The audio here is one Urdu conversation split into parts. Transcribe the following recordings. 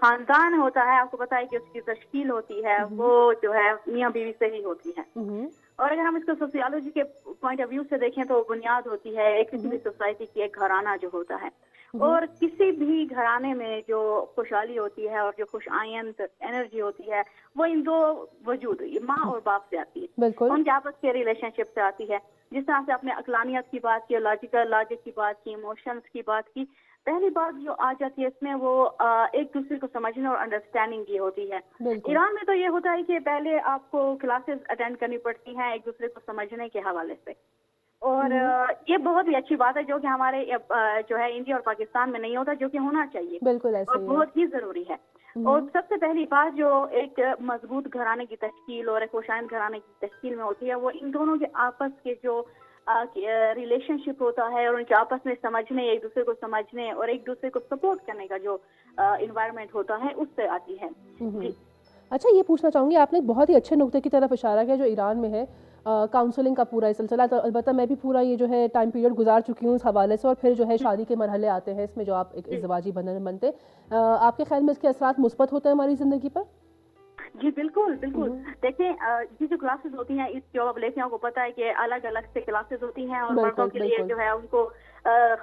خاندان ہوتا ہے آپ کو پتا ہے کہ اس کی تشکیل ہوتی ہے وہ جو ہے میاں بیوی سے ہی ہوتی ہے. اور اگر ہم اس کو سوسیالوجی کے پوائنٹ آف ویو سے دیکھیں تو بنیاد ہوتی ہے ایک کسی بھی سوسائٹی کی ایک گھرانہ جو ہوتا ہے. اور کسی بھی گھرانے میں جو خوشحالی ہوتی ہے اور جو خوش آئند انرجی ہوتی ہے وہ ان دو وجود ماں اور باپ سے آتی ہے. ان کے آپس کے ریلیشن شپ سے آتی ہے. جس طرح سے اپنے عقلانیت کی بات کی, لاجک کی بات کی, ایموشنز کی بات کی, پہلی بات جو آ جاتی ہے اس میں وہ ایک دوسرے کو سمجھنے اور انڈرسٹینڈنگ کی ہوتی ہے. ایران میں تو یہ ہوتا ہے کہ پہلے آپ کو کلاسز اٹینڈ کرنی پڑتی ہیں ایک دوسرے کو سمجھنے کے حوالے سے, اور یہ بہت ہی اچھی بات ہے جو کہ ہمارے جو ہے انڈیا اور پاکستان میں نہیں ہوتا, جو کہ ہونا چاہیے اور بہت ہی ضروری ہے. اور سب سے پہلی بات جو ایک مضبوط گھرانے کی تشکیل اور ایک خوشائند گھرانے کی تشکیل میں ہوتی ہے وہ ان دونوں کے آپس کے جو ریلیشن شپ ہوتا ہے اور ان کے آپس میں سمجھنے, ایک دوسرے کو سمجھنے اور ایک دوسرے کو سپورٹ کرنے کا جو انوائرمنٹ ہوتا ہے اس سے آتی ہے. جی اچھا, یہ پوچھنا چاہوں گی, آپ نے بہت ہی اچھے نقطے کی طرف اشارہ کیا جو ایران میں ہے کاؤنسلنگ کا پورا سلسلہ. تو البتہ میں بھی پورا یہ جو ہے ٹائم پیریڈ گزار چکی ہوں اس حوالے سے, اور پھر جو ہے شادی کے مرحلے آتے ہیں اس میں جو آپ ایک ازدواجی بندھن بنتے, آپ کے خیال میں اس کے اثرات مثبت ہوتے ہیں ہماری زندگی پر؟ جی بالکل بالکل. دیکھیں یہ جو کلاسز ہوتی ہیں اس جو لیسیوں کو پتہ ہے کہ الگ الگ سے کلاسز ہوتی ہیں, اور مردوں کے لیے جو ہے ان کو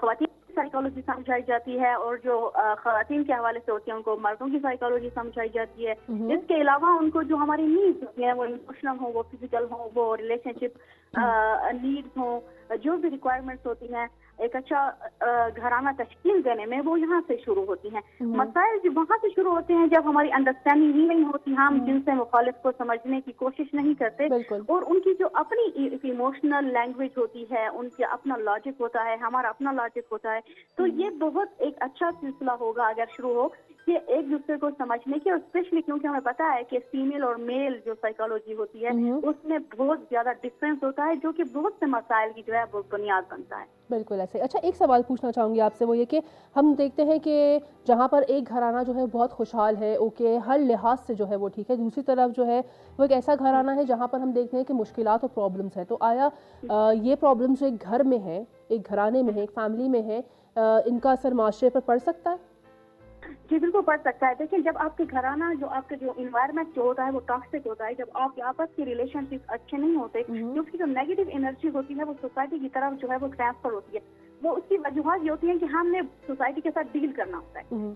خواتین کی سائیکالوجی سمجھائی جاتی ہے, اور جو خواتین کے حوالے سے ہوتی ہیں ان کو مردوں کی سائیکالوجی سمجھائی جاتی ہے. اس کے علاوہ ان کو جو ہماری نیڈز ہوتی ہیں وہ ایموشنل ہوں, وہ فزیکل ہوں, وہ ریلیشن شپ نیڈز ہوں, جو بھی ریکوائرمنٹس ہوتی ہیں ایک اچھا گھرانہ تشکیل دینے میں وہ یہاں سے شروع ہوتی ہیں. مسائل جو وہاں سے شروع ہوتے ہیں جب ہماری انڈرسٹینڈنگ ہی نہیں ہوتی, ہم جن سے مخالف کو سمجھنے کی کوشش نہیں کرتے, اور ان کی جو اپنی ایموشنل لینگویج ہوتی ہے, ان کا اپنا لاجک ہوتا ہے, ہمارا اپنا لاجک ہوتا ہے, تو یہ بہت ایک اچھا سلسلہ ہوگا اگر شروع ہو کہ ایک دوسرے کو سمجھنے کی. اور اسپیشلی کیونکہ ہمیں پتا ہے کہ فیمیل اور میل جو سائیکالوجی ہوتی ہے اس میں بہت زیادہ ڈفرینس ہوتا ہے جو کہ بہت سے مسائل کی جو ہے وہ بنیاد بنتا ہے. بالکل ایسے. اچھا, ایک سوال پوچھنا چاہوں گی آپ سے, وہ یہ کہ ہم دیکھتے ہیں کہ جہاں پر ایک گھرانہ جو ہے بہت خوشحال ہے, اوکے, ہر لحاظ سے جو ہے وہ ٹھیک ہے, دوسری طرف جو ہے وہ ایک ایسا گھرانہ ہے جہاں پر ہم دیکھتے ہیں کہ مشکلات اور پرابلمس ہیں. تو آیا یہ پرابلمس جو ایک گھر میں ہے, ایک گھرانے میں ہے, ایک فیملی میں ہے, ان کا اثر معاشرے پر پڑ سکتا ہے؟ جی بالکل پڑ سکتا ہے. دیکھیں جب آپ کے گھرانہ جو آپ کا جو انوائرمنٹ جو ہوتا ہے وہ ٹاکسک ہوتا ہے, جب آپ کے آپس کے ریلیشن شپ اچھے نہیں ہوتے, جو اس کی جو نیگیٹو انرجی ہوتی ہے وہ سوسائٹی کی طرف جو ہے وہ ٹرانسفر ہوتی ہے. وہ اس کی وجوہات یہ ہوتی ہیں کہ ہم نے سوسائٹی کے ساتھ ڈیل کرنا ہوتا ہے.